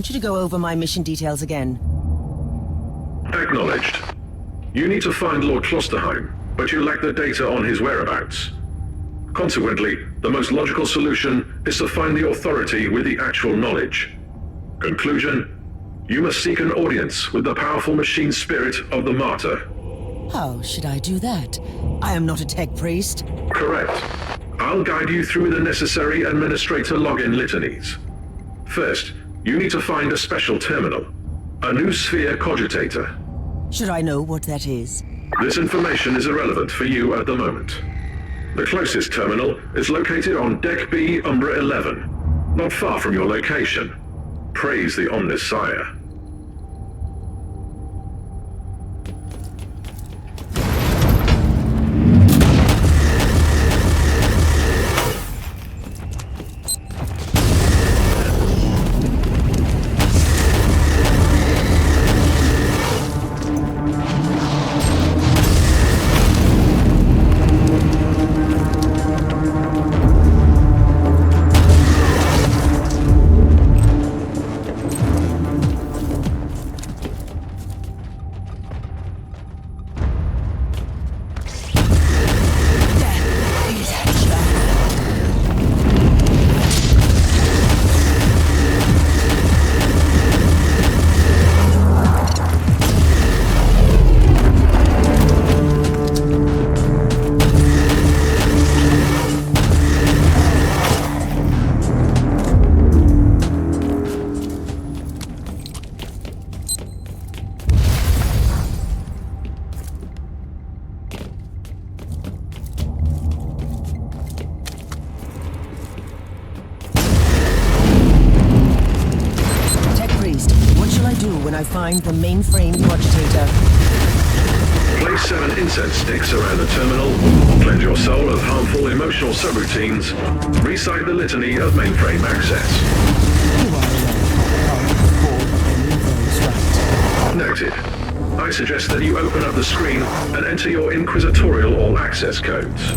want you to go over my mission details again. Acknowledged. You need to find Lord Klosterheim, but you lack the data on his whereabouts. Consequently, the most logical solution is to find the authority with the actual knowledge. Conclusion: you must seek an audience with the powerful machine spirit of the Martyr. How should I do that? I am not a tech priest. Correct. I'll guide you through the necessary administrator login litanies. First, you need to find a special terminal, a Noosphere Cogitator. Should I know what that is? This information is irrelevant for you at the moment. The closest terminal is located on Deck B, Umbra 11, not far from your location. Praise the Omnissiah. I find the mainframe Cogitator. Place 7 incense sticks around the terminal, cleanse your soul of harmful emotional subroutines, recite the litany of mainframe access. You are alone. Noted. I suggest that you open up the screen and enter your Inquisitorial all-access codes.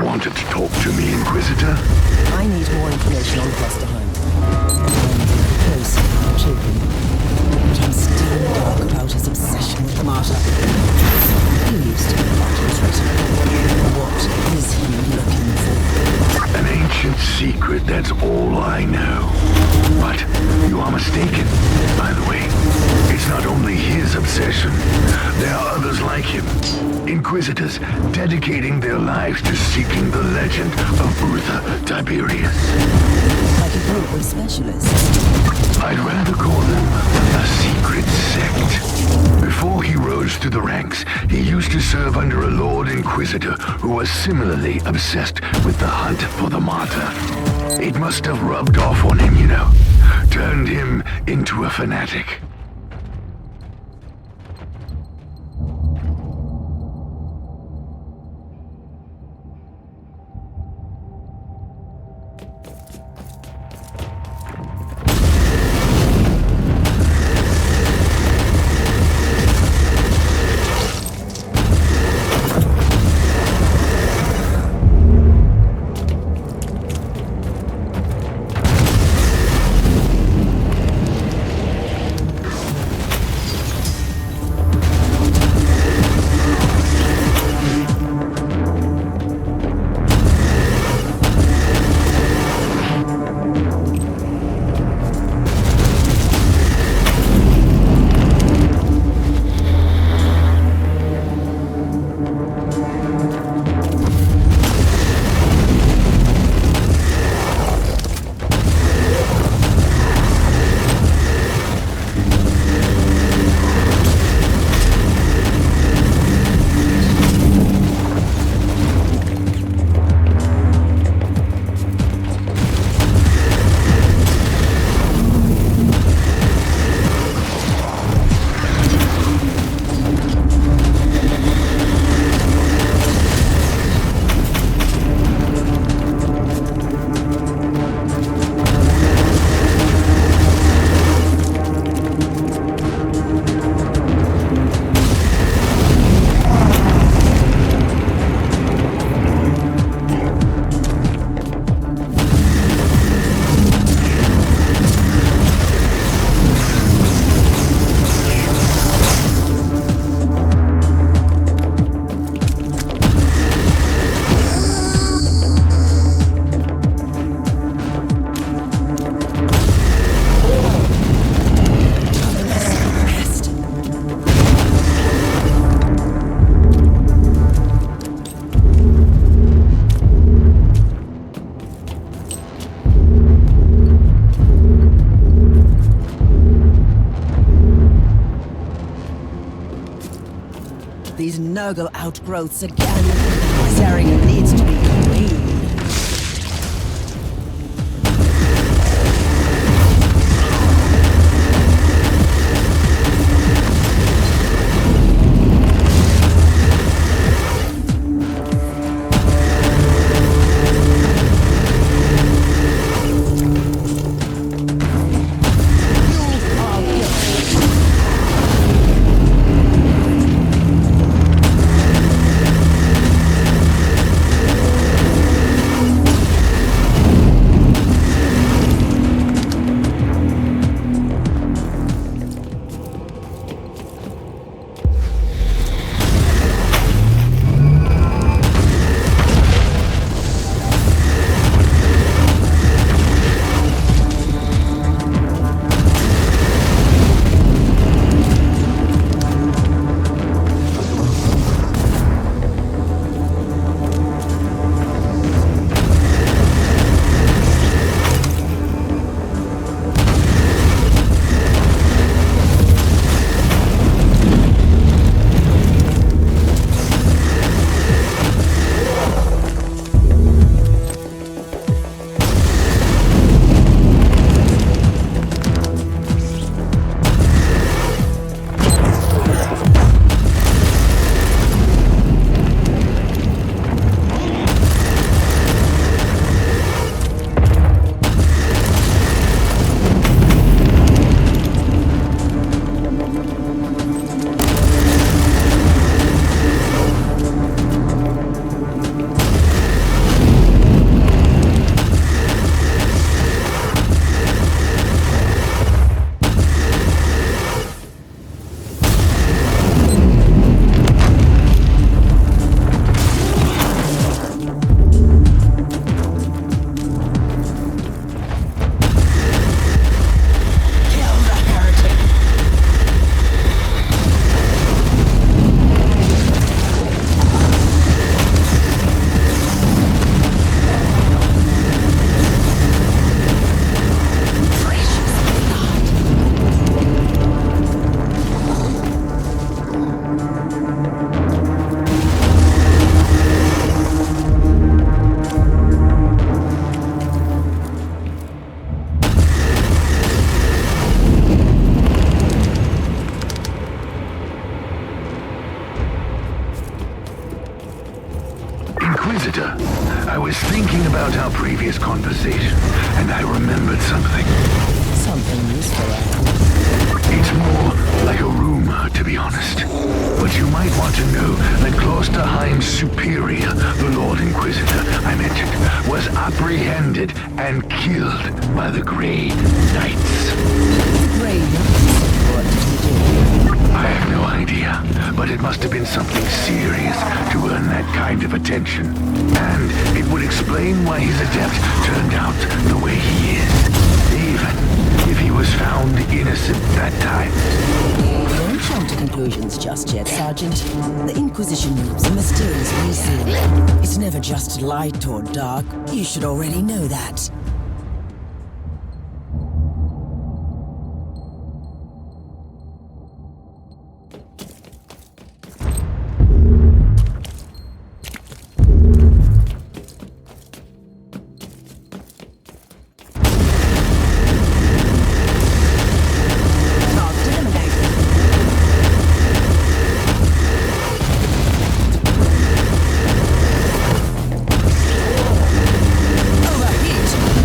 Wanted to talk to me, Inquisitor? I need more information on Klosterheim. I'm close to our children, but I'm still in the dark about his obsession with the Martyr. He used to be Martyr's written. What is he looking for? An ancient secret, that's all I know. But you are mistaken, by the way. It's not only his obsession. There are others like him. Inquisitors dedicating their lives to seeking the legend of Uther Tiberius. Like a group of specialists? I'd rather call them a secret sect. Before he rose to the ranks, he used to serve under a Lord Inquisitor who was similarly obsessed with the hunt for the Martyr. It must have rubbed off on him, you know. Turned him into a fanatic. these Nurgle outgrowths again. This area needs to be cleaned. Inquisitor, I was thinking about our previous conversation, and I remembered something. Something useful, It's more like a rumor, to be honest. But you might want to know that Klosterheim's superior, the Lord Inquisitor I mentioned, was apprehended and killed by the Grey Knights. Grey Knights? What did he do? I have no idea, but it must have been something serious to earn that kind of attention. And it would explain why his adept turned out the way he is. Even if he was found innocent that time. Don't jump to conclusions just yet, Sergeant. The Inquisition moves a mysterious reason. It's never just light or dark. You should already know that. Overheat!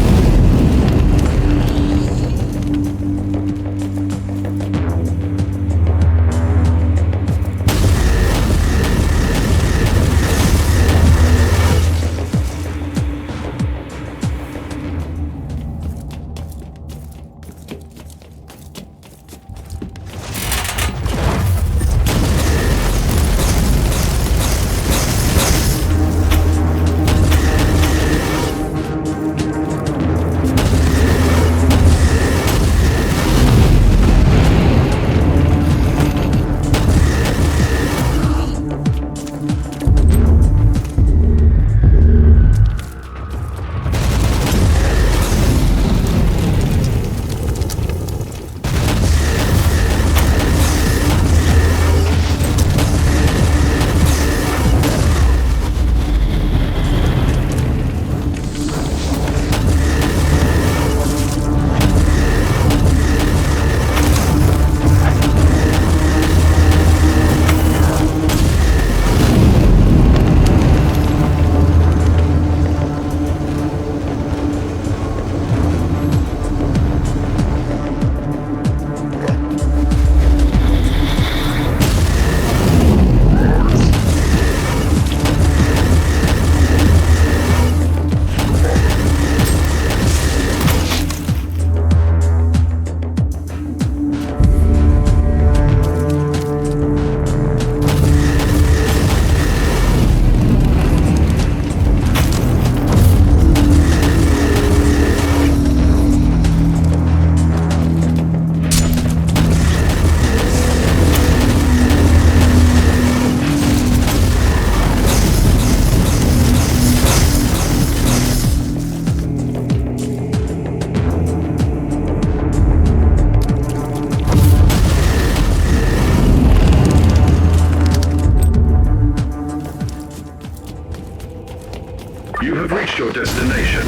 your destination.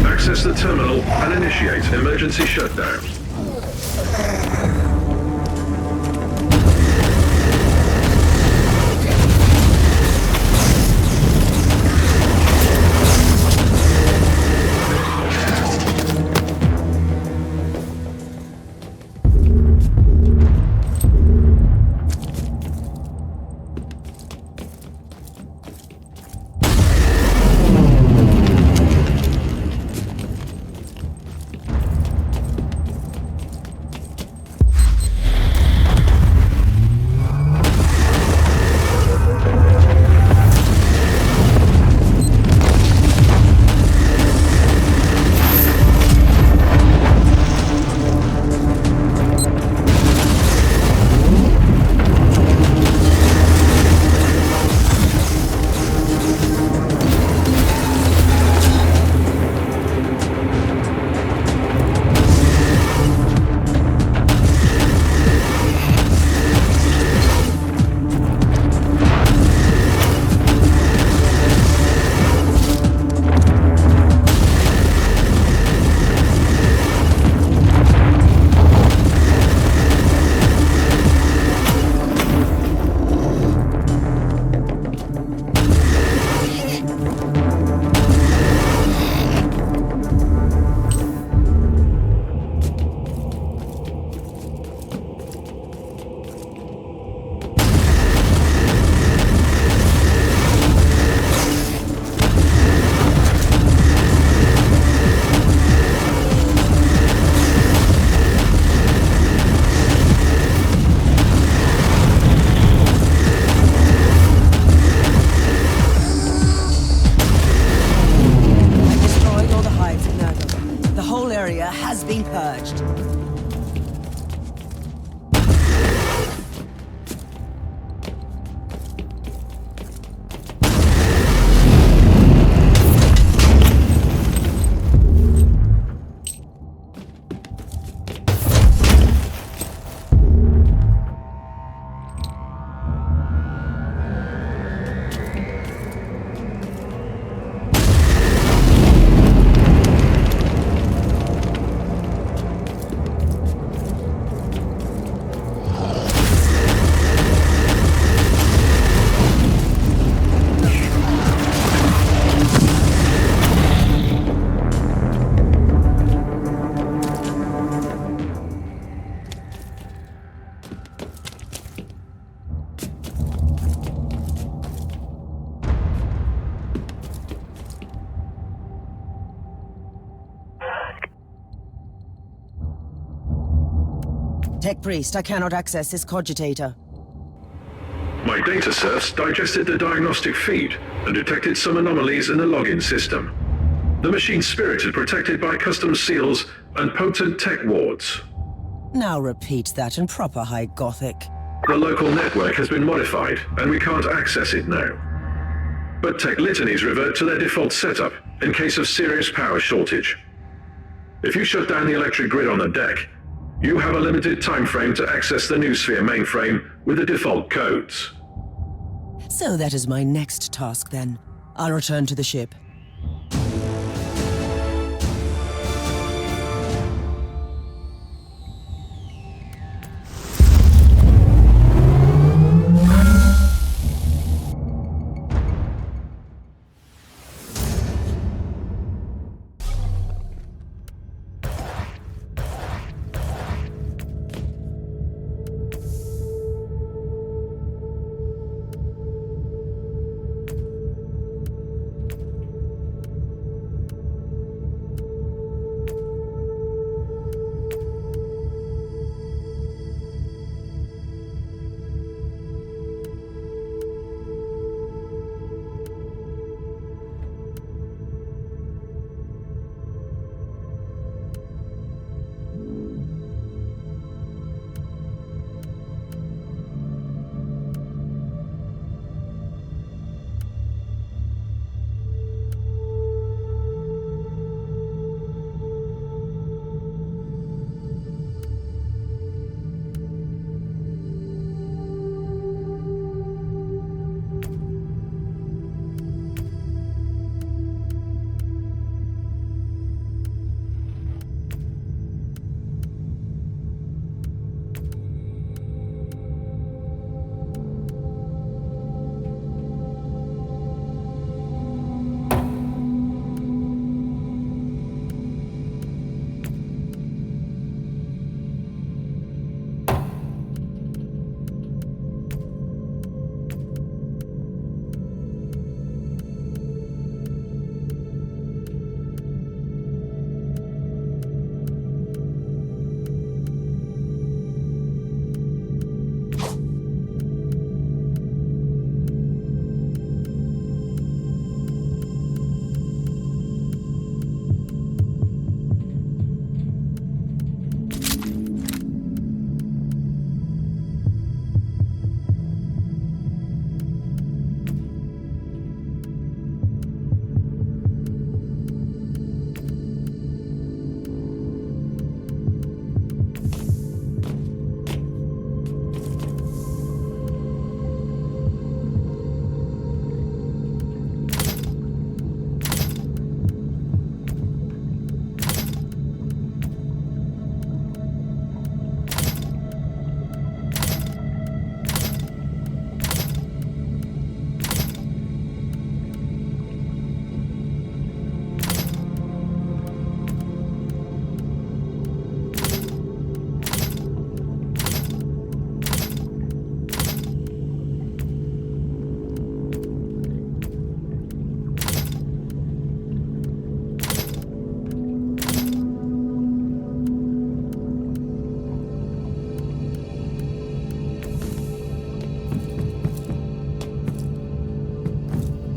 Access the terminal and initiate emergency shutdown. Has been purged. Tech Priest, I cannot access this Cogitator. My data serfs digested the diagnostic feed and detected some anomalies in the login system. The machine's spirit is protected by custom seals and potent tech wards. Now repeat that in proper High Gothic. The local network has been modified, and we can't access it now. But tech litanies revert to their default setup in case of serious power shortage. If you shut down the electric grid on the deck, you have a limited time frame to access the Noosphere mainframe with the default codes. So that is my next task then. I'll return to the ship.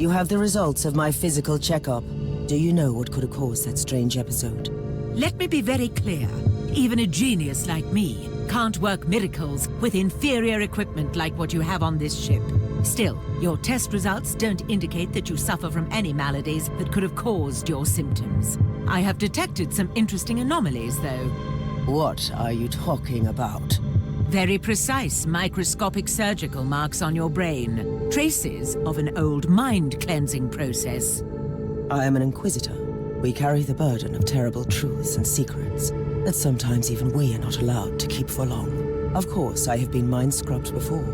You have the results of my physical checkup. Do you know what could have caused that strange episode? Let me be very clear. Even a genius like me can't work miracles with inferior equipment like what you have on this ship. Still, your test results don't indicate that you suffer from any maladies that could have caused your symptoms. I have detected some interesting anomalies, though. What are you talking about? Very precise microscopic surgical marks on your brain. Traces of an old mind-cleansing process. I am an Inquisitor. We carry the burden of terrible truths and secrets that sometimes even we are not allowed to keep for long. Of course, I have been mind-scrubbed before,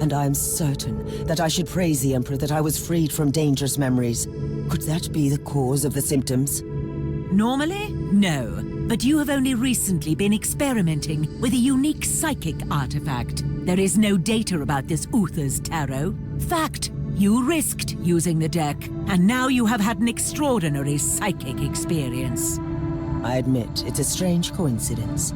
and I am certain that I should praise the Emperor that I was freed from dangerous memories. Could that be the cause of the symptoms? Normally, no. But you have only recently been experimenting with a unique psychic artifact. There is no data about this Uther's tarot. Fact, you risked using the deck, and now you have had an extraordinary psychic experience. I admit, it's a strange coincidence.